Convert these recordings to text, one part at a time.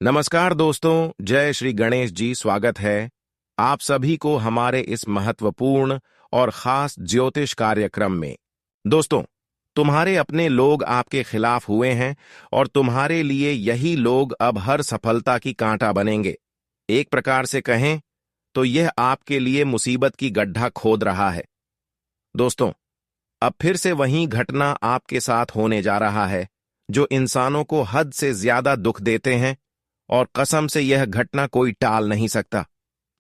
नमस्कार दोस्तों, जय श्री गणेश जी। स्वागत है आप सभी को हमारे इस महत्वपूर्ण और खास ज्योतिष कार्यक्रम में। दोस्तों, तुम्हारे अपने लोग आपके खिलाफ हुए हैं और तुम्हारे लिए यही लोग अब हर सफलता की कांटा बनेंगे। एक प्रकार से कहें तो यह आपके लिए मुसीबत की गड्ढा खोद रहा है। दोस्तों, अब फिर से वही घटना आपके साथ होने जा रहा है जो इंसानों को हद से ज्यादा दुख देते हैं, और कसम से यह घटना कोई टाल नहीं सकता।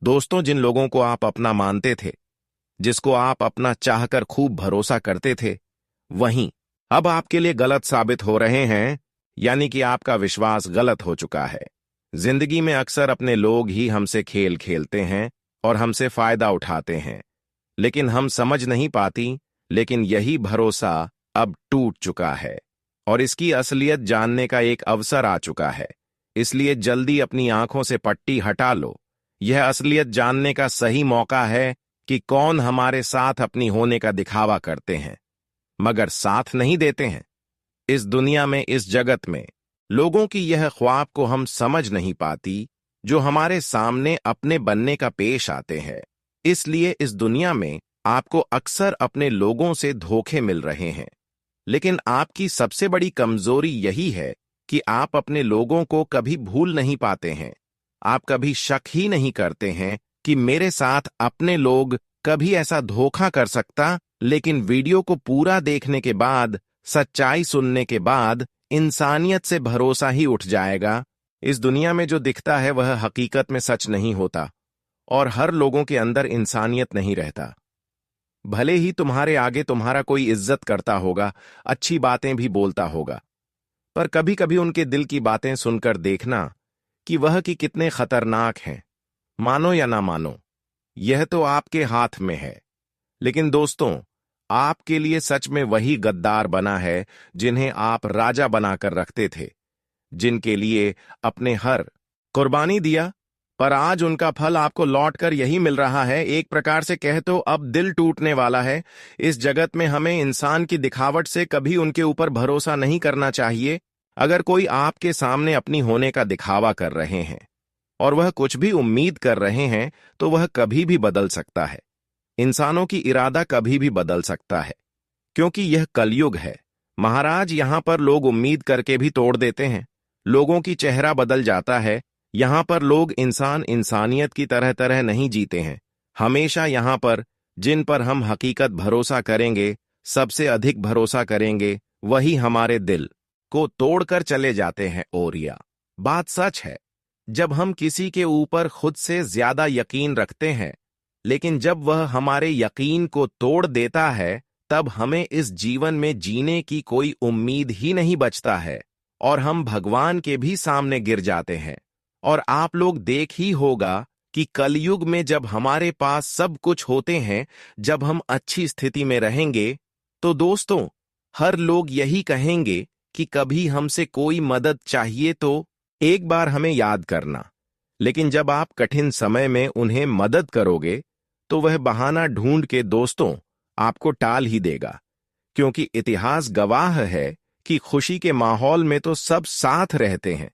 दोस्तों, जिन लोगों को आप अपना मानते थे, जिसको आप अपना चाहकर खूब भरोसा करते थे, वहीं अब आपके लिए गलत साबित हो रहे हैं, यानी कि आपका विश्वास गलत हो चुका है। जिंदगी में अक्सर अपने लोग ही हमसे खेल खेलते हैं और हमसे फायदा उठाते हैं, लेकिन हम समझ नहीं पाती। लेकिन यही भरोसा अब टूट चुका है और इसकी असलियत जानने का एक अवसर आ चुका है। इसलिए जल्दी अपनी आंखों से पट्टी हटा लो। यह असलियत जानने का सही मौका है कि कौन हमारे साथ अपनी होने का दिखावा करते हैं मगर साथ नहीं देते हैं। इस दुनिया में, इस जगत में लोगों की यह ख्वाब को हम समझ नहीं पाती जो हमारे सामने अपने बनने का पेश आते हैं। इसलिए इस दुनिया में आपको अक्सर अपने लोगों से धोखे मिल रहे हैं। लेकिन आपकी सबसे बड़ी कमजोरी यही है कि आप अपने लोगों को कभी भूल नहीं पाते हैं। आप कभी शक ही नहीं करते हैं कि मेरे साथ अपने लोग कभी ऐसा धोखा कर सकता। लेकिन वीडियो को पूरा देखने के बाद, सच्चाई सुनने के बाद इंसानियत से भरोसा ही उठ जाएगा। इस दुनिया में जो दिखता है वह हकीकत में सच नहीं होता और हर लोगों के अंदर इंसानियत नहीं रहता। भले ही तुम्हारे आगे तुम्हारा कोई इज्जत करता होगा, अच्छी बातें भी बोलता होगा, पर कभी कभी उनके दिल की बातें सुनकर देखना कि वह कि कितने खतरनाक हैं। मानो या ना मानो, यह तो आपके हाथ में है। लेकिन दोस्तों, आपके लिए सच में वही गद्दार बना है जिन्हें आप राजा बनाकर रखते थे, जिनके लिए अपने हर कुर्बानी दिया, पर आज उनका फल आपको लौटकर यही मिल रहा है। एक प्रकार से कहे तो अब दिल टूटने वाला है। इस जगत में हमें इंसान की दिखावट से कभी उनके ऊपर भरोसा नहीं करना चाहिए। अगर कोई आपके सामने अपनी होने का दिखावा कर रहे हैं और वह कुछ भी उम्मीद कर रहे हैं, तो वह कभी भी बदल सकता है। इंसानों की इरादा कभी भी बदल सकता है, क्योंकि यह कलयुग है। महाराज, यहां पर लोग उम्मीद करके भी तोड़ देते हैं। लोगों की चेहरा बदल जाता है। यहां पर लोग इंसानियत की तरह तरह नहीं जीते हैं। हमेशा यहां पर जिन पर हम हकीकत भरोसा करेंगे, सबसे अधिक भरोसा करेंगे, वही हमारे दिल को तोड़कर चले जाते हैं। और यह बात सच है। जब हम किसी के ऊपर खुद से ज्यादा यकीन रखते हैं, लेकिन जब वह हमारे यकीन को तोड़ देता है, तब हमें इस जीवन में जीने की कोई उम्मीद ही नहीं बचता है और हम भगवान के भी सामने गिर जाते हैं। और आप लोग देख ही होगा कि कलयुग में जब हमारे पास सब कुछ होते हैं, जब हम अच्छी स्थिति में रहेंगे, तो दोस्तों, हर लोग यही कहेंगे कि कभी हमसे कोई मदद चाहिए तो एक बार हमें याद करना। लेकिन जब आप कठिन समय में उन्हें मदद करोगे, तो वह बहाना ढूंढ के दोस्तों आपको टाल ही देगा। क्योंकि इतिहास गवाह है कि खुशी के माहौल में तो सब साथ रहते हैं,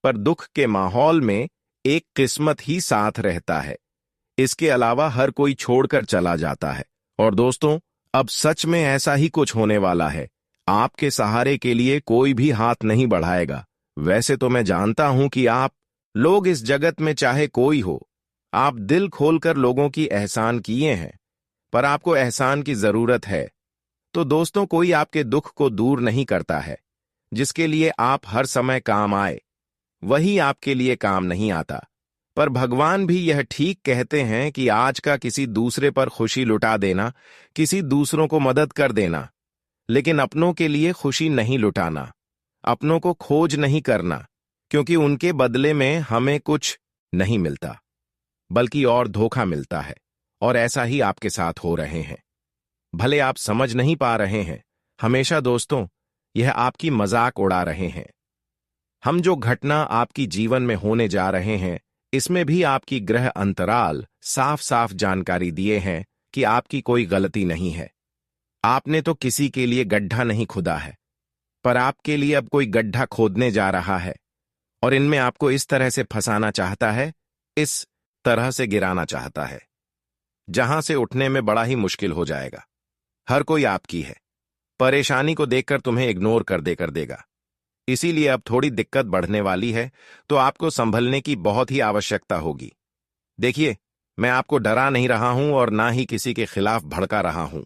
पर दुख के माहौल में एक किस्मत ही साथ रहता है। इसके अलावा हर कोई छोड़कर चला जाता है। और दोस्तों, अब सच में ऐसा ही कुछ होने वाला है। आपके सहारे के लिए कोई भी हाथ नहीं बढ़ाएगा। वैसे तो मैं जानता हूं कि आप लोग इस जगत में चाहे कोई हो, आप दिल खोलकर लोगों की एहसान किए हैं, पर आपको एहसान की जरूरत है। तो दोस्तों, कोई आपके दुख को दूर नहीं करता है। जिसके लिए आप हर समय काम आए, वही आपके लिए काम नहीं आता। पर भगवान भी यह ठीक कहते हैं कि आज का किसी दूसरे पर खुशी लुटा देना, किसी दूसरों को मदद कर देना, लेकिन अपनों के लिए खुशी नहीं लुटाना, अपनों को खोज नहीं करना, क्योंकि उनके बदले में हमें कुछ नहीं मिलता, बल्कि और धोखा मिलता है। और ऐसा ही आपके साथ हो रहे हैं। भले आप समझ नहीं पा रहे हैं, हमेशा दोस्तों यह आपकी मजाक उड़ा रहे हैं। हम जो घटना आपकी जीवन में होने जा रहे हैं, इसमें भी आपकी ग्रह अंतराल साफ साफ जानकारी दिए हैं कि आपकी कोई गलती नहीं है। आपने तो किसी के लिए गड्ढा नहीं खुदा है, पर आपके लिए अब कोई गड्ढा खोदने जा रहा है। और इनमें आपको इस तरह से फंसाना चाहता है, इस तरह से गिराना चाहता है, जहां से उठने में बड़ा ही मुश्किल हो जाएगा। हर कोई आपकी है, परेशानी को देखकर तुम्हें इग्नोर कर देगा। इसीलिए अब थोड़ी दिक्कत बढ़ने वाली है, तो आपको संभलने की बहुत ही आवश्यकता होगी। देखिए, मैं आपको डरा नहीं रहा हूं और ना ही किसी के खिलाफ भड़का रहा हूं।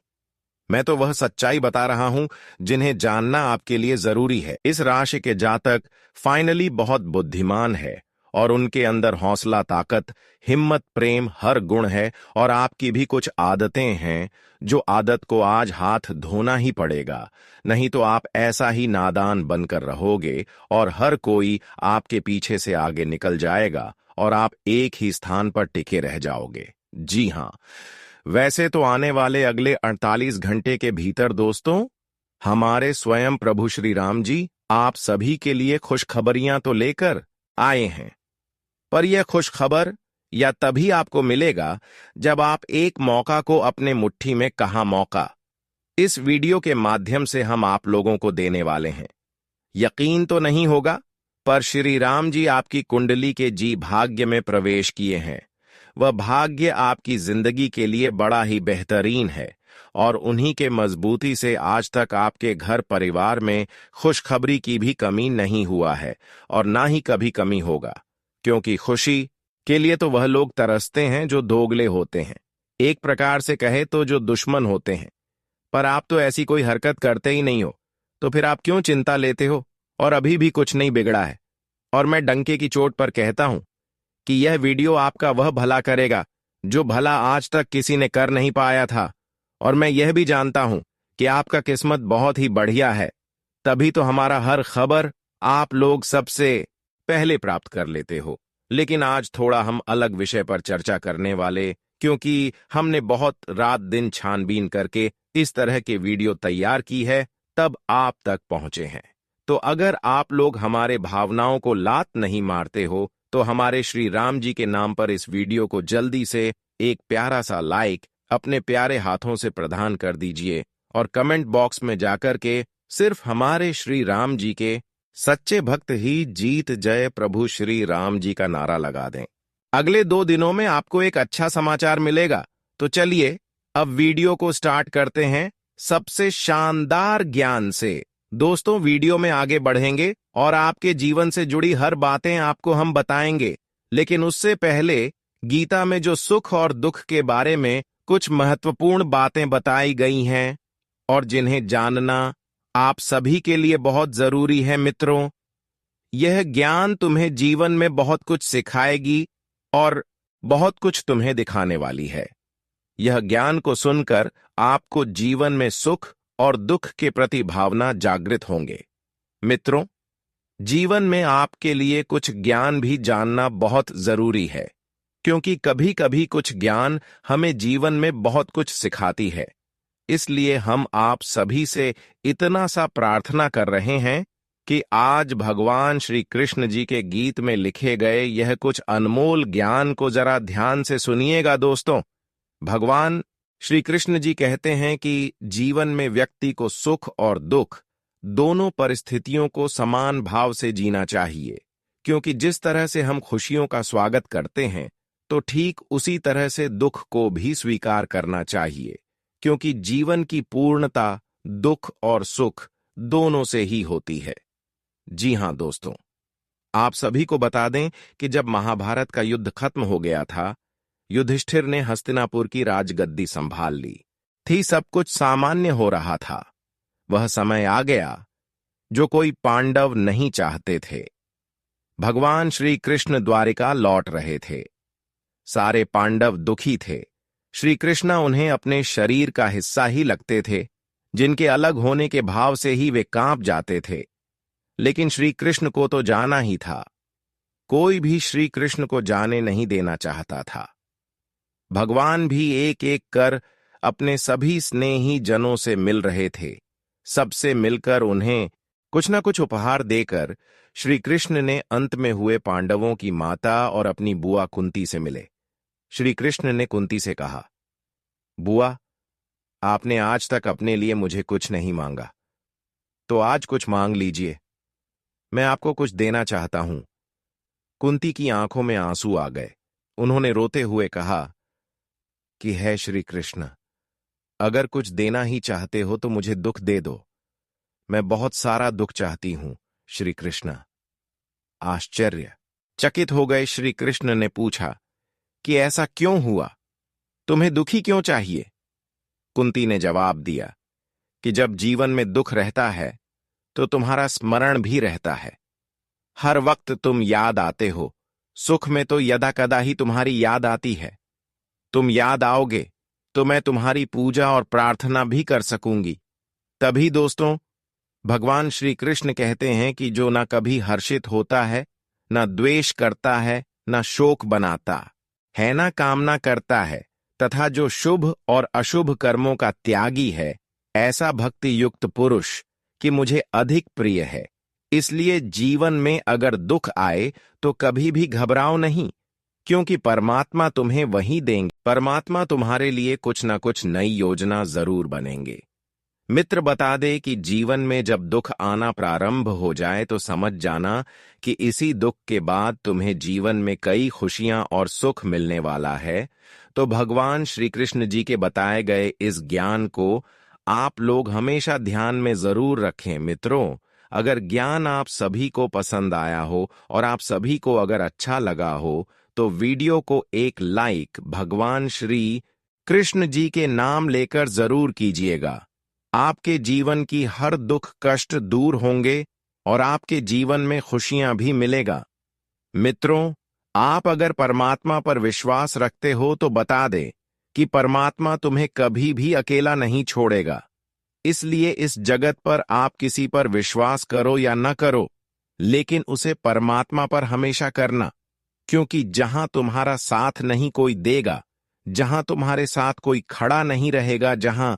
मैं तो वह सच्चाई बता रहा हूं जिन्हें जानना आपके लिए जरूरी है। इस राशि के जातक फाइनली बहुत बुद्धिमान है और उनके अंदर हौसला, ताकत, हिम्मत, प्रेम हर गुण है। और आपकी भी कुछ आदतें हैं जो आदत को आज हाथ धोना ही पड़ेगा, नहीं तो आप ऐसा ही नादान बनकर रहोगे और हर कोई आपके पीछे से आगे निकल जाएगा और आप एक ही स्थान पर टिके रह जाओगे। जी हां, वैसे तो आने वाले अगले 48 घंटे के भीतर दोस्तों, हमारे स्वयं प्रभु श्री राम जी आप सभी के लिए खुशखबरियां तो लेकर आए हैं। पर यह खुशखबर या तभी आपको मिलेगा जब आप एक मौका को अपने मुट्ठी में, कहा मौका, इस वीडियो के माध्यम से हम आप लोगों को देने वाले हैं। यकीन तो नहीं होगा, पर श्री राम जी आपकी कुंडली के जी भाग्य में प्रवेश किए हैं। वह भाग्य आपकी जिंदगी के लिए बड़ा ही बेहतरीन है और उन्हीं के मजबूती से आज तक आपके घर परिवार में खुशखबरी की भी कमी नहीं हुआ है और ना ही कभी कमी होगा, क्योंकि खुशी के लिए तो वह लोग तरसते हैं जो दोगले होते हैं, एक प्रकार से कहे तो जो दुश्मन होते हैं। पर आप तो ऐसी कोई हरकत करते ही नहीं हो, तो फिर आप क्यों चिंता लेते हो? और अभी भी कुछ नहीं बिगड़ा है। और मैं डंके की चोट पर कहता हूं कि यह वीडियो आपका वह भला करेगा जो भला आज तक किसी ने कर नहीं पाया था। और मैं यह भी जानता हूं कि आपका किस्मत बहुत ही बढ़िया है, तभी तो हमारा हर खबर आप लोग सबसे पहले प्राप्त कर लेते हो। लेकिन आज थोड़ा हम अलग विषय पर चर्चा करने वाले, क्योंकि हमने बहुत रात दिन छानबीन करके इस तरह के वीडियो तैयार की है, तब आप तक पहुंचे हैं। तो अगर आप लोग हमारे भावनाओं को लात नहीं मारते हो, तो हमारे श्री राम जी के नाम पर इस वीडियो को जल्दी से एक प्यारा सा लाइक अपने प्यारे हाथों से प्रदान कर दीजिए और कमेंट बॉक्स में जाकर के सिर्फ हमारे श्री राम जी के सच्चे भक्त ही जीत जय प्रभु श्री राम जी का नारा लगा दें। अगले 2 दिनों में आपको एक अच्छा समाचार मिलेगा। तो चलिए अब वीडियो को स्टार्ट करते हैं सबसे शानदार ज्ञान से। दोस्तों, वीडियो में आगे बढ़ेंगे और आपके जीवन से जुड़ी हर बातें आपको हम बताएंगे, लेकिन उससे पहले गीता में जो सुख और दुख के बारे में कुछ महत्वपूर्ण बातें बताई गई हैं और जिन्हें जानना आप सभी के लिए बहुत जरूरी है मित्रों। यह ज्ञान तुम्हें जीवन में बहुत कुछ सिखाएगी और बहुत कुछ तुम्हें दिखाने वाली है। यह ज्ञान को सुनकर आपको जीवन में सुख और दुख के प्रति भावना जागृत होंगे। मित्रों, जीवन में आपके लिए कुछ ज्ञान भी जानना बहुत जरूरी है, क्योंकि कभी कभी कुछ ज्ञान हमें जीवन में बहुत कुछ सिखाती है। इसलिए हम आप सभी से इतना सा प्रार्थना कर रहे हैं कि आज भगवान श्री कृष्ण जी के गीत में लिखे गए यह कुछ अनमोल ज्ञान को जरा ध्यान से सुनिएगा दोस्तों। भगवान श्री कृष्ण जी कहते हैं कि जीवन में व्यक्ति को सुख और दुख दोनों परिस्थितियों को समान भाव से जीना चाहिए, क्योंकि जिस तरह से हम खुशियों का स्वागत करते हैं, तो ठीक उसी तरह से दुख को भी स्वीकार करना चाहिए, क्योंकि जीवन की पूर्णता दुख और सुख दोनों से ही होती है। जी हां दोस्तों, आप सभी को बता दें कि जब महाभारत का युद्ध खत्म हो गया था, युधिष्ठिर ने हस्तिनापुर की राजगद्दी संभाल ली थी। सब कुछ सामान्य हो रहा था। वह समय आ गया जो कोई पांडव नहीं चाहते थे। भगवान श्री कृष्ण द्वारिका लौट रहे थे। सारे पांडव दुखी थे। श्री कृष्ण उन्हें अपने शरीर का हिस्सा ही लगते थे, जिनके अलग होने के भाव से ही वे कांप जाते थे। लेकिन श्री कृष्ण को तो जाना ही था। कोई भी श्री कृष्ण को जाने नहीं देना चाहता था। भगवान भी एक एक कर अपने सभी स्नेही जनों से मिल रहे थे। सबसे मिलकर उन्हें कुछ न कुछ उपहार देकर श्री कृष्ण ने अंत में हुए पांडवों की माता और अपनी बुआ कुंती से मिले। श्री कृष्ण ने कुंती से कहा, बुआ, आपने आज तक अपने लिए मुझे कुछ नहीं मांगा, तो आज कुछ मांग लीजिए। मैं आपको कुछ देना चाहता हूं, कुंती की आंखों में आंसू आ गए। उन्होंने रोते हुए कहा कि है श्री कृष्ण, अगर कुछ देना ही चाहते हो तो मुझे दुख दे दो। मैं बहुत सारा दुख चाहती हूं श्री कृष्ण। आश्चर्य चकित हो गए श्री कृष्ण ने पूछा कि ऐसा क्यों हुआ, तुम्हें दुखी क्यों चाहिए? कुंती ने जवाब दिया कि जब जीवन में दुख रहता है तो तुम्हारा स्मरण भी रहता है। हर वक्त तुम याद आते हो। सुख में तो यदा कदा ही तुम्हारी याद आती है। तुम याद आओगे तो मैं तुम्हारी पूजा और प्रार्थना भी कर सकूंगी। तभी दोस्तों, भगवान श्री कृष्ण कहते हैं कि जो ना कभी हर्षित होता है, ना द्वेष करता है, ना शोक बनाता है, ना कामना करता है, तथा जो शुभ और अशुभ कर्मों का त्यागी है, ऐसा भक्ति युक्त पुरुष कि मुझे अधिक प्रिय है। इसलिए जीवन में अगर दुख आए तो कभी भी घबराओ नहीं, क्योंकि परमात्मा तुम्हें वही देंगे। परमात्मा तुम्हारे लिए कुछ ना कुछ नई योजना जरूर बनेंगे। मित्र बता दे कि जीवन में जब दुख आना प्रारंभ हो जाए तो समझ जाना कि इसी दुख के बाद तुम्हें जीवन में कई खुशियां और सुख मिलने वाला है। तो भगवान श्री कृष्ण जी के बताए गए इस ज्ञान को आप लोग हमेशा ध्यान में जरूर रखें। मित्रों, अगर ज्ञान आप सभी को पसंद आया हो और आप सभी को अगर अच्छा लगा हो तो वीडियो को एक लाइक भगवान श्री कृष्ण जी के नाम लेकर जरूर कीजिएगा। आपके जीवन की हर दुख कष्ट दूर होंगे और आपके जीवन में खुशियां भी मिलेगा। मित्रों, आप अगर परमात्मा पर विश्वास रखते हो तो बता दे कि परमात्मा तुम्हें कभी भी अकेला नहीं छोड़ेगा। इसलिए इस जगत पर आप किसी पर विश्वास करो या न करो, लेकिन उसे परमात्मा पर हमेशा करना, क्योंकि जहां तुम्हारा साथ नहीं कोई देगा, जहां तुम्हारे साथ कोई खड़ा नहीं रहेगा, जहां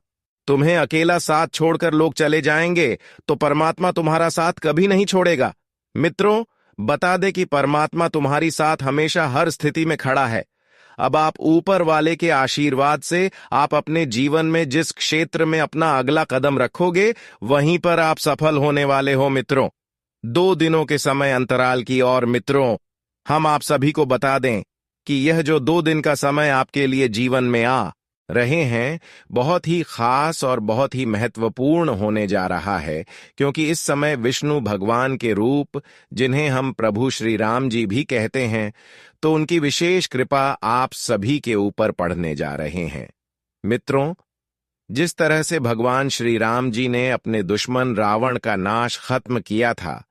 तुम्हें अकेला साथ छोड़कर लोग चले जाएंगे, तो परमात्मा तुम्हारा साथ कभी नहीं छोड़ेगा। मित्रों, बता दे कि परमात्मा तुम्हारी साथ हमेशा हर स्थिति में खड़ा है। अब आप ऊपर वाले के आशीर्वाद से आप अपने जीवन में जिस क्षेत्र में अपना अगला कदम रखोगे, वहीं पर आप सफल होने वाले हो। मित्रों, 2 दिनों के समय अंतराल की और मित्रों, हम आप सभी को बता दें कि यह जो 2 दिन का समय आपके लिए जीवन में आ रहे हैं, बहुत ही खास और बहुत ही महत्वपूर्ण होने जा रहा है, क्योंकि इस समय विष्णु भगवान के रूप, जिन्हें हम प्रभु श्री राम जी भी कहते हैं, तो उनकी विशेष कृपा आप सभी के ऊपर पड़ने जा रहे हैं। मित्रों, जिस तरह से भगवान श्री राम जी ने अपने दुश्मन रावण का नाश खत्म किया था,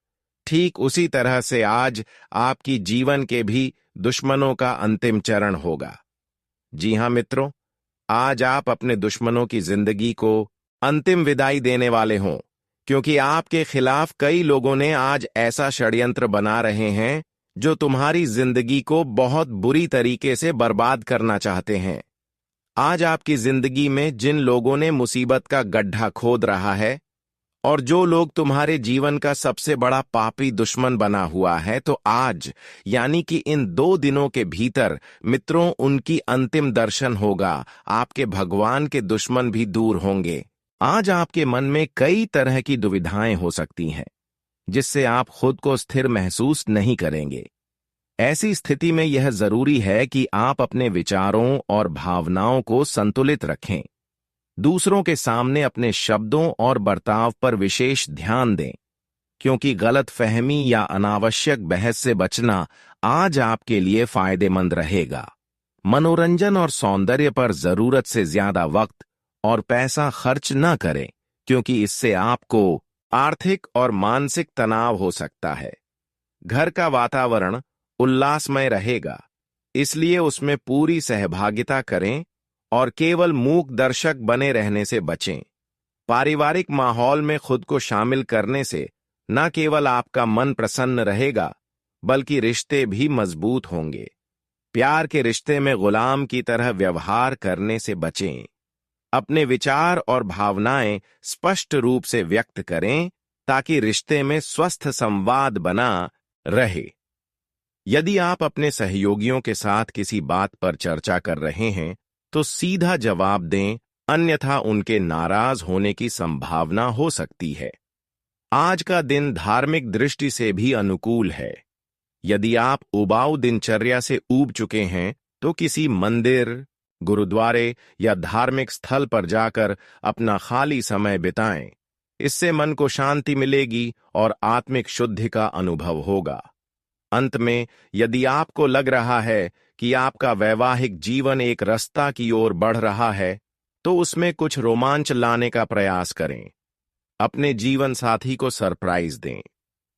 ठीक उसी तरह से आज आपकी जीवन के भी दुश्मनों का अंतिम चरण होगा। जी हां मित्रों, आज आप अपने दुश्मनों की जिंदगी को अंतिम विदाई देने वाले हों, क्योंकि आपके खिलाफ कई लोगों ने आज ऐसा षड्यंत्र बना रहे हैं जो तुम्हारी जिंदगी को बहुत बुरी तरीके से बर्बाद करना चाहते हैं। आज आपकी जिंदगी में जिन लोगों ने मुसीबत का गड्ढा खोद रहा है और जो लोग तुम्हारे जीवन का सबसे बड़ा पापी दुश्मन बना हुआ है, तो आज यानी कि इन 2 दिनों के भीतर मित्रों उनकी अंतिम दर्शन होगा। आपके भगवान के दुश्मन भी दूर होंगे। आज आपके मन में कई तरह की दुविधाएं हो सकती हैं, जिससे आप खुद को स्थिर महसूस नहीं करेंगे। ऐसी स्थिति में यह जरूरी है कि आप अपने विचारों और भावनाओं को संतुलित रखें। दूसरों के सामने अपने शब्दों और बर्ताव पर विशेष ध्यान दें, क्योंकि गलत फहमी या अनावश्यक बहस से बचना आज आपके लिए फायदेमंद रहेगा। मनोरंजन और सौंदर्य पर जरूरत से ज्यादा वक्त और पैसा खर्च न करें, क्योंकि इससे आपको आर्थिक और मानसिक तनाव हो सकता है। घर का वातावरण उल्लासमय रहेगा, इसलिए उसमें पूरी सहभागिता करें और केवल मूक दर्शक बने रहने से बचें। पारिवारिक माहौल में खुद को शामिल करने से न केवल आपका मन प्रसन्न रहेगा, बल्कि रिश्ते भी मजबूत होंगे। प्यार के रिश्ते में गुलाम की तरह व्यवहार करने से बचें। अपने विचार और भावनाएं स्पष्ट रूप से व्यक्त करें, ताकि रिश्ते में स्वस्थ संवाद बना रहे। यदि आप अपने सहयोगियों के साथ किसी बात पर चर्चा कर रहे हैं, तो सीधा जवाब दें, अन्यथा उनके नाराज होने की संभावना हो सकती है। आज का दिन धार्मिक दृष्टि से भी अनुकूल है। यदि आप उबाऊ दिनचर्या से ऊब चुके हैं तो किसी मंदिर, गुरुद्वारे या धार्मिक स्थल पर जाकर अपना खाली समय बिताएं। इससे मन को शांति मिलेगी और आत्मिक शुद्धि का अनुभव होगा। अंत में, यदि आपको लग रहा है कि आपका वैवाहिक जीवन एक रास्ता की ओर बढ़ रहा है, तो उसमें कुछ रोमांच लाने का प्रयास करें। अपने जीवन साथी को सरप्राइज दें,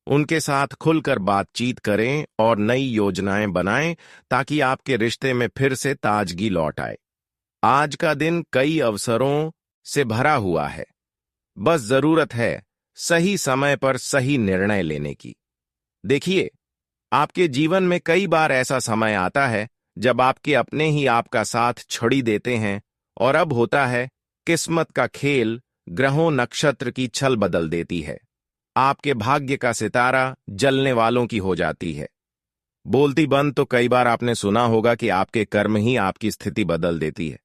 उनके साथ खुलकर बातचीत करें और नई योजनाएं बनाएं ताकि आपके रिश्ते में फिर से ताजगी लौट आए। आज का दिन कई अवसरों से भरा हुआ है, बस जरूरत है सही समय पर सही निर्णय लेने की। देखिए, आपके जीवन में कई बार ऐसा समय आता है जब आपके अपने ही आपका साथ छोड़ देते हैं, और अब होता है किस्मत का खेल ग्रहों नक्षत्र की छल बदल देती है। आपके भाग्य का सितारा जलने वालों की हो जाती है। बोलती बंद तो कई बार आपने सुना होगा कि आपके कर्म ही आपकी स्थिति बदल देती है,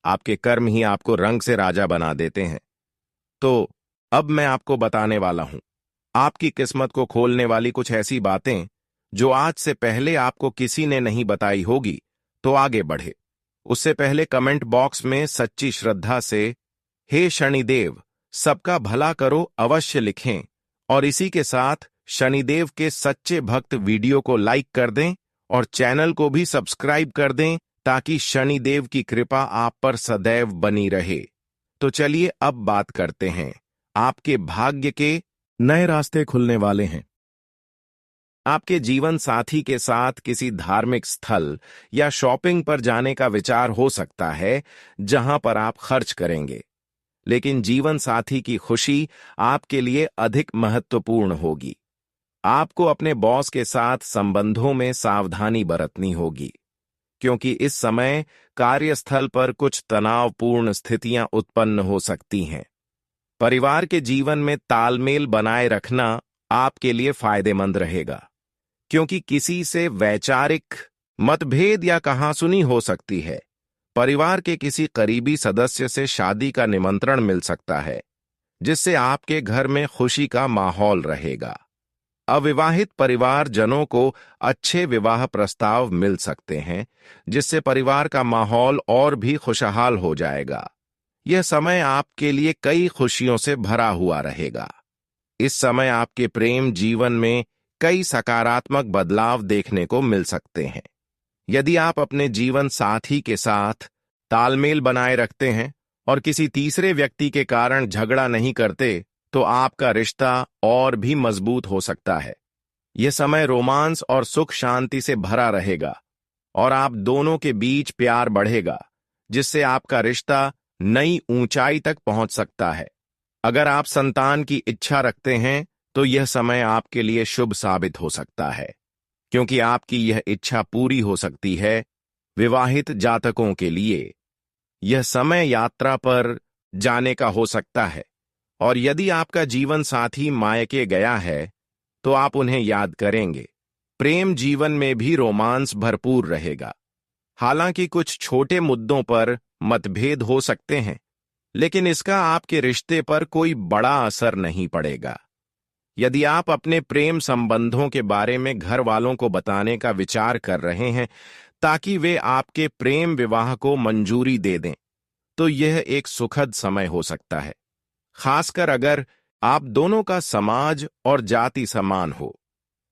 आपके कर्म ही आपको रंग से राजा बना देते हैं। तो अब मैं आपको बताने वाला हूं आपकी किस्मत को खोलने वाली कुछ ऐसी बातें जो आज से पहले आपको किसी ने नहीं बताई होगी। तो आगे बढ़े उससे पहले कमेंट बॉक्स में सच्ची श्रद्धा से हे शनिदेव सबका भला करो अवश्य लिखें, और इसी के साथ शनिदेव के सच्चे भक्त वीडियो को लाइक कर दें और चैनल को भी सब्सक्राइब कर दें ताकि शनिदेव की कृपा आप पर सदैव बनी रहे। तो चलिए अब बात करते हैं, आपके भाग्य के नए रास्ते खुलने वाले हैं। आपके जीवन साथी के साथ किसी धार्मिक स्थल या शॉपिंग पर जाने का विचार हो सकता है जहां पर आप खर्च करेंगे, लेकिन जीवन साथी की खुशी आपके लिए अधिक महत्वपूर्ण होगी। आपको अपने बॉस के साथ संबंधों में सावधानी बरतनी होगी, क्योंकि इस समय कार्यस्थल पर कुछ तनावपूर्ण स्थितियां उत्पन्न हो सकती हैं। परिवार के जीवन में तालमेल बनाए रखना आपके लिए फायदेमंद रहेगा, क्योंकि किसी से वैचारिक मतभेद या कहासुनी हो सकती है। परिवार के किसी करीबी सदस्य से शादी का निमंत्रण मिल सकता है, जिससे आपके घर में खुशी का माहौल रहेगा। अविवाहित परिवारजनों को अच्छे विवाह प्रस्ताव मिल सकते हैं, जिससे परिवार का माहौल और भी खुशहाल हो जाएगा। यह समय आपके लिए कई खुशियों से भरा हुआ रहेगा। इस समय आपके प्रेम जीवन में कई सकारात्मक बदलाव देखने को मिल सकते हैं। यदि आप अपने जीवन साथी के साथ तालमेल बनाए रखते हैं और किसी तीसरे व्यक्ति के कारण झगड़ा नहीं करते, तो आपका रिश्ता और भी मजबूत हो सकता है। यह समय रोमांस और सुख शांति से भरा रहेगा और आप दोनों के बीच प्यार बढ़ेगा, जिससे आपका रिश्ता नई ऊंचाई तक पहुंच सकता है। अगर आप संतान की इच्छा रखते हैं तो यह समय आपके लिए शुभ साबित हो सकता है, क्योंकि आपकी यह इच्छा पूरी हो सकती है। विवाहित जातकों के लिए यह समय यात्रा पर जाने का हो सकता है, और यदि आपका जीवन साथी मायके गया है तो आप उन्हें याद करेंगे। प्रेम जीवन में भी रोमांस भरपूर रहेगा। हालांकि कुछ छोटे मुद्दों पर मतभेद हो सकते हैं, लेकिन इसका आपके रिश्ते पर कोई बड़ा असर नहीं पड़ेगा। यदि आप अपने प्रेम संबंधों के बारे में घर वालों को बताने का विचार कर रहे हैं ताकि वे आपके प्रेम विवाह को मंजूरी दे दें, तो यह एक सुखद समय हो सकता है, खासकर अगर आप दोनों का समाज और जाति समान हो।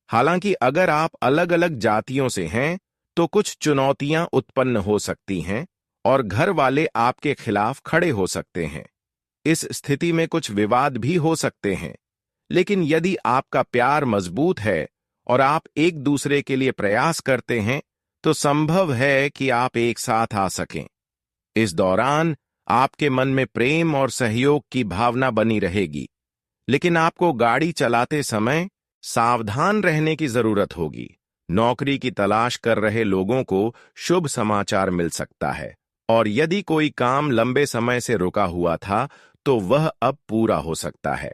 हालांकि अगर आप अलग अलग जातियों से हैं तो कुछ चुनौतियां उत्पन्न हो सकती हैं और घर वाले आपके खिलाफ खड़े हो सकते हैं। इस स्थिति में कुछ विवाद भी हो सकते हैं, लेकिन यदि आपका प्यार मजबूत है और आप एक दूसरे के लिए प्रयास करते हैं तो संभव है कि आप एक साथ आ सकें। इस दौरान आपके मन में प्रेम और सहयोग की भावना बनी रहेगी, लेकिन आपको गाड़ी चलाते समय सावधान रहने की जरूरत होगी। नौकरी की तलाश कर रहे लोगों को शुभ समाचार मिल सकता है, और यदि कोई काम लंबे समय से रुका हुआ था तो वह अब पूरा हो सकता है।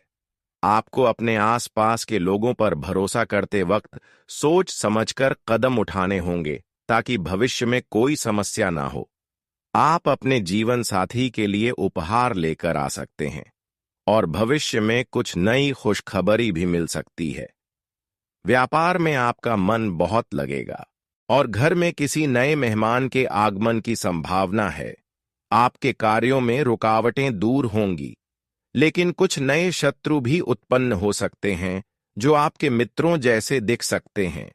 आपको अपने आसपास के लोगों पर भरोसा करते वक्त सोच समझकर कदम उठाने होंगे ताकि भविष्य में कोई समस्या ना हो। आप अपने जीवन साथी के लिए उपहार लेकर आ सकते हैं और भविष्य में कुछ नई खुशखबरी भी मिल सकती है। व्यापार में आपका मन बहुत लगेगा और घर में किसी नए मेहमान के आगमन की संभावना है। आपके कार्यों में रुकावटें दूर होंगी, लेकिन कुछ नए शत्रु भी उत्पन्न हो सकते हैं जो आपके मित्रों जैसे दिख सकते हैं।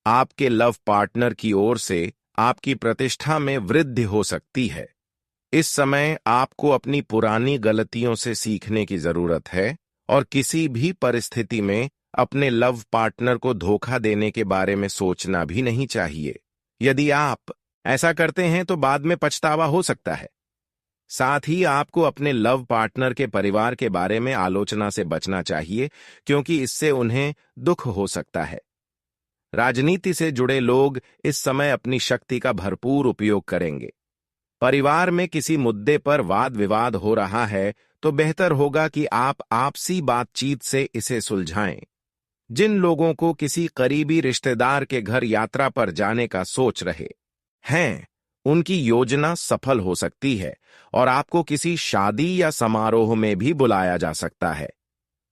आपके लव पार्टनर की ओर से आपकी प्रतिष्ठा में वृद्धि हो सकती है। इस समय आपको अपनी पुरानी गलतियों से सीखने की जरूरत है और किसी भी परिस्थिति में अपने लव पार्टनर को धोखा देने के बारे में सोचना भी नहीं चाहिए। यदि आप ऐसा करते हैं तो बाद में पछतावा हो सकता है। साथ ही आपको अपने लव पार्टनर के परिवार के बारे में आलोचना से बचना चाहिए, क्योंकि इससे उन्हें दुख हो सकता है। राजनीति से जुड़े लोग इस समय अपनी शक्ति का भरपूर उपयोग करेंगे। परिवार में किसी मुद्दे पर वाद विवाद हो रहा है तो बेहतर होगा कि आप आपसी बातचीत से इसे सुलझाएं। जिन लोगों को किसी करीबी रिश्तेदार के घर यात्रा पर जाने का सोच रहे हैं, उनकी योजना सफल हो सकती है और आपको किसी शादी या समारोह में भी बुलाया जा सकता है।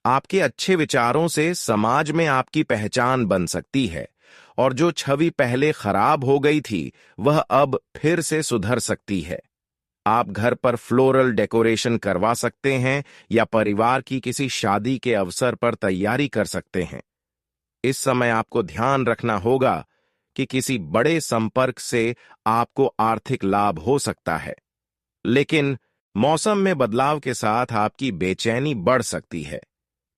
आपके अच्छे विचारों से समाज में आपकी पहचान बन सकती है और जो छवि पहले खराब हो गई थी वह अब फिर से सुधर सकती है। आप घर पर फ्लोरल डेकोरेशन करवा सकते हैं या परिवार की किसी शादी के अवसर पर तैयारी कर सकते हैं। इस समय आपको ध्यान रखना होगा कि किसी बड़े संपर्क से आपको आर्थिक लाभ हो सकता है, लेकिन मौसम में बदलाव के साथ आपकी बेचैनी बढ़ सकती है।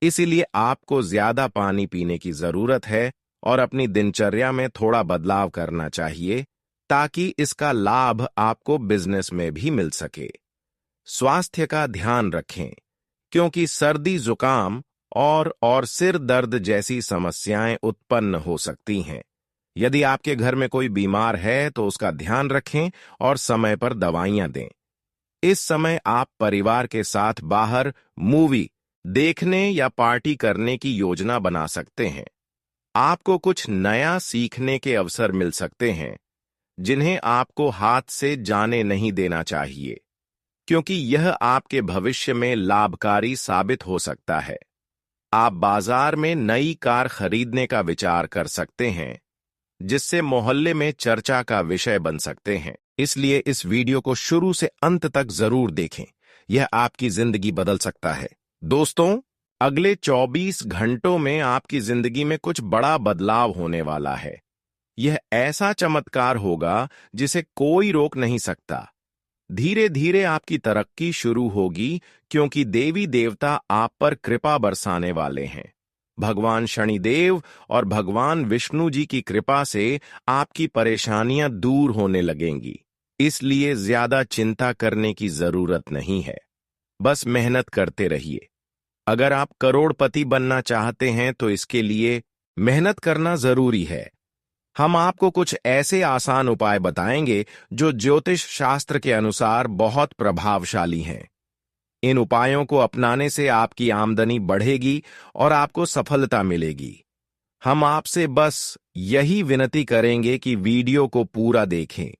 इसीलिए आपको ज्यादा पानी पीने की जरूरत है और अपनी दिनचर्या में थोड़ा बदलाव करना चाहिए ताकि इसका लाभ आपको बिजनेस में भी मिल सके। स्वास्थ्य का ध्यान रखें, क्योंकि सर्दी, जुकाम और सिर दर्द जैसी समस्याएं उत्पन्न हो सकती हैं। यदि आपके घर में कोई बीमार है तो उसका ध्यान रखें और समय पर दवाइयां दें। इस समय आप परिवार के साथ बाहर मूवी देखने या पार्टी करने की योजना बना सकते हैं। आपको कुछ नया सीखने के अवसर मिल सकते हैं जिन्हें आपको हाथ से जाने नहीं देना चाहिए, क्योंकि यह आपके भविष्य में लाभकारी साबित हो सकता है। आप बाजार में नई कार खरीदने का विचार कर सकते हैं, जिससे मोहल्ले में चर्चा का विषय बन सकते हैं। इसलिए इस वीडियो को शुरू से अंत तक जरूर देखें, यह आपकी जिंदगी बदल सकता है। दोस्तों, अगले 24 घंटों में आपकी जिंदगी में कुछ बड़ा बदलाव होने वाला है। यह ऐसा चमत्कार होगा जिसे कोई रोक नहीं सकता। धीरे धीरे आपकी तरक्की शुरू होगी, क्योंकि देवी देवता आप पर कृपा बरसाने वाले हैं। भगवान शनिदेव और भगवान विष्णु जी की कृपा से आपकी परेशानियां दूर होने लगेंगी। इसलिए ज्यादा चिंता करने की जरूरत नहीं है, बस मेहनत करते रहिए। अगर आप करोड़पति बनना चाहते हैं तो इसके लिए मेहनत करना जरूरी है। हम आपको कुछ ऐसे आसान उपाय बताएंगे जो ज्योतिष शास्त्र के अनुसार बहुत प्रभावशाली हैं। इन उपायों को अपनाने से आपकी आमदनी बढ़ेगी और आपको सफलता मिलेगी। हम आपसे बस यही विनती करेंगे कि वीडियो को पूरा देखें,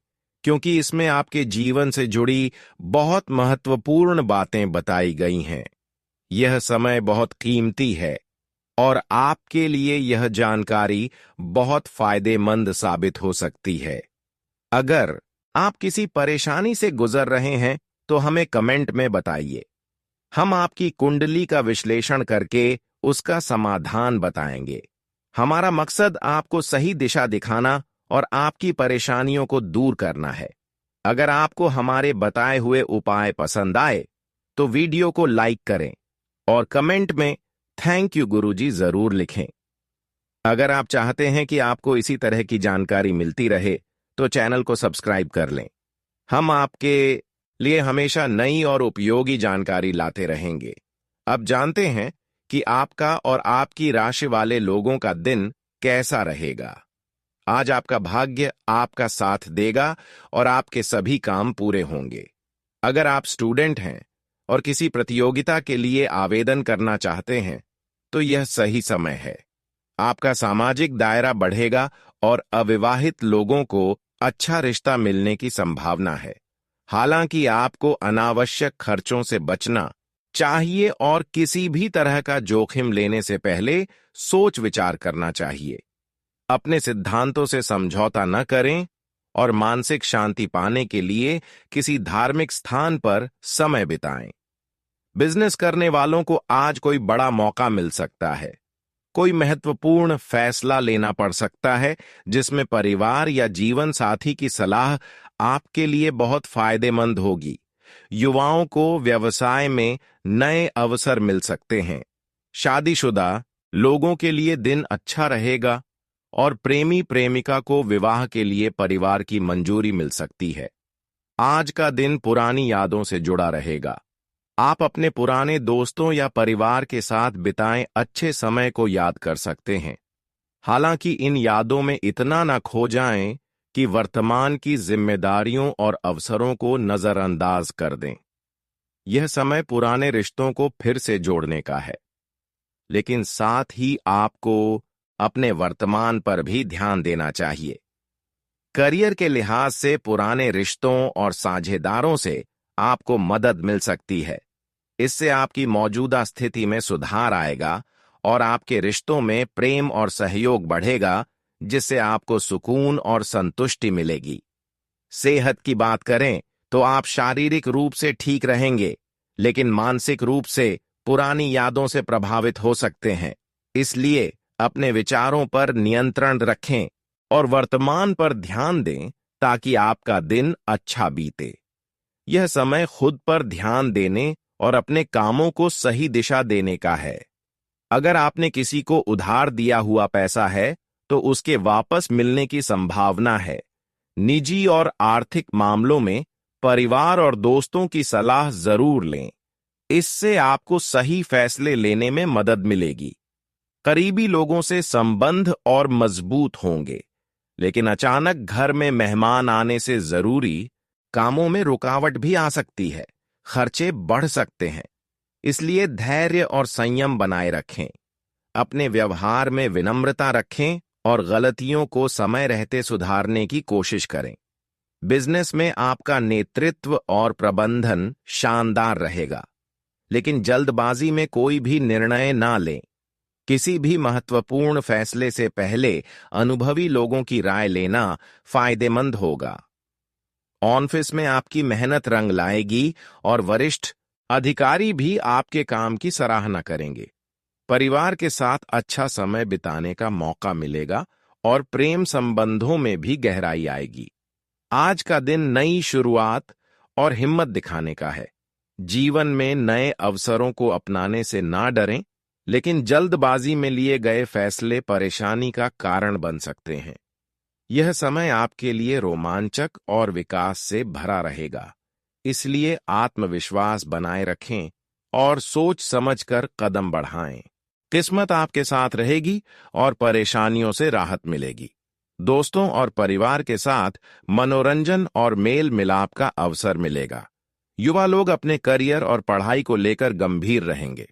क्योंकि इसमें आपके जीवन से जुड़ी बहुत महत्वपूर्ण बातें बताई गई हैं। यह समय बहुत कीमती है और आपके लिए यह जानकारी बहुत फायदेमंद साबित हो सकती है। अगर आप किसी परेशानी से गुजर रहे हैं तो हमें कमेंट में बताइए। हम आपकी कुंडली का विश्लेषण करके उसका समाधान बताएंगे। हमारा मकसद आपको सही दिशा दिखाना और आपकी परेशानियों को दूर करना है। अगर आपको हमारे बताए हुए उपाय पसंद आए तो वीडियो को लाइक करें और कमेंट में थैंक यू गुरुजी जरूर लिखें। अगर आप चाहते हैं कि आपको इसी तरह की जानकारी मिलती रहे तो चैनल को सब्सक्राइब कर लें। हम आपके लिए हमेशा नई और उपयोगी जानकारी लाते रहेंगे। अब जानते हैं कि आपका और आपकी राशि वाले लोगों का दिन कैसा रहेगा। आज आपका भाग्य आपका साथ देगा और आपके सभी काम पूरे होंगे। अगर आप स्टूडेंट हैं और किसी प्रतियोगिता के लिए आवेदन करना चाहते हैं तो यह सही समय है। आपका सामाजिक दायरा बढ़ेगा और अविवाहित लोगों को अच्छा रिश्ता मिलने की संभावना है। हालांकि आपको अनावश्यक खर्चों से बचना चाहिए और किसी भी तरह का जोखिम लेने से पहले सोच विचार करना चाहिए। अपने सिद्धांतों से समझौता न करें और मानसिक शांति पाने के लिए किसी धार्मिक स्थान पर समय बिताएं। बिजनेस करने वालों को आज कोई बड़ा मौका मिल सकता है। कोई महत्वपूर्ण फैसला लेना पड़ सकता है जिसमें परिवार या जीवन साथी की सलाह आपके लिए बहुत फायदेमंद होगी। युवाओं को व्यवसाय में नए अवसर मिल सकते हैं। शादीशुदा लोगों के लिए दिन अच्छा रहेगा और प्रेमी प्रेमिका को विवाह के लिए परिवार की मंजूरी मिल सकती है। आज का दिन पुरानी यादों से जुड़ा रहेगा। आप अपने पुराने दोस्तों या परिवार के साथ बिताए अच्छे समय को याद कर सकते हैं। हालांकि इन यादों में इतना ना खो जाएं कि वर्तमान की जिम्मेदारियों और अवसरों को नजरअंदाज कर दें। यह समय पुराने रिश्तों को फिर से जोड़ने का है, लेकिन साथ ही आपको अपने वर्तमान पर भी ध्यान देना चाहिए। करियर के लिहाज से पुराने रिश्तों और साझेदारों से आपको मदद मिल सकती है। इससे आपकी मौजूदा स्थिति में सुधार आएगा और आपके रिश्तों में प्रेम और सहयोग बढ़ेगा, जिससे आपको सुकून और संतुष्टि मिलेगी। सेहत की बात करें तो आप शारीरिक रूप से ठीक रहेंगे, लेकिन मानसिक रूप से पुरानी यादों से प्रभावित हो सकते हैं। इसलिए अपने विचारों पर नियंत्रण रखें और वर्तमान पर ध्यान दें ताकि आपका दिन अच्छा बीते। यह समय खुद पर ध्यान देने और अपने कामों को सही दिशा देने का है। अगर आपने किसी को उधार दिया हुआ पैसा है तो उसके वापस मिलने की संभावना है। निजी और आर्थिक मामलों में परिवार और दोस्तों की सलाह जरूर लें। इससे आपको सही फैसले लेने में मदद मिलेगी। करीबी लोगों से संबंध और मजबूत होंगे, लेकिन अचानक घर में मेहमान आने से जरूरी कामों में रुकावट भी आ सकती है। खर्चे बढ़ सकते हैं, इसलिए धैर्य और संयम बनाए रखें। अपने व्यवहार में विनम्रता रखें और गलतियों को समय रहते सुधारने की कोशिश करें। बिजनेस में आपका नेतृत्व और प्रबंधन शानदार रहेगा, लेकिन जल्दबाजी में कोई भी निर्णय ना लें। किसी भी महत्वपूर्ण फैसले से पहले अनुभवी लोगों की राय लेना फायदेमंद होगा। ऑफिस में आपकी मेहनत रंग लाएगी और वरिष्ठ अधिकारी भी आपके काम की सराहना करेंगे। परिवार के साथ अच्छा समय बिताने का मौका मिलेगा और प्रेम संबंधों में भी गहराई आएगी। आज का दिन नई शुरुआत और हिम्मत दिखाने का है। जीवन में नए अवसरों को अपनाने से ना डरें, लेकिन जल्दबाजी में लिए गए फैसले परेशानी का कारण बन सकते हैं। यह समय आपके लिए रोमांचक और विकास से भरा रहेगा, इसलिए आत्मविश्वास बनाए रखें और सोच समझकर कदम बढ़ाएं। किस्मत आपके साथ रहेगी और परेशानियों से राहत मिलेगी। दोस्तों और परिवार के साथ मनोरंजन और मेल मिलाप का अवसर मिलेगा। युवा लोग अपने करियर और पढ़ाई को लेकर गंभीर रहेंगे।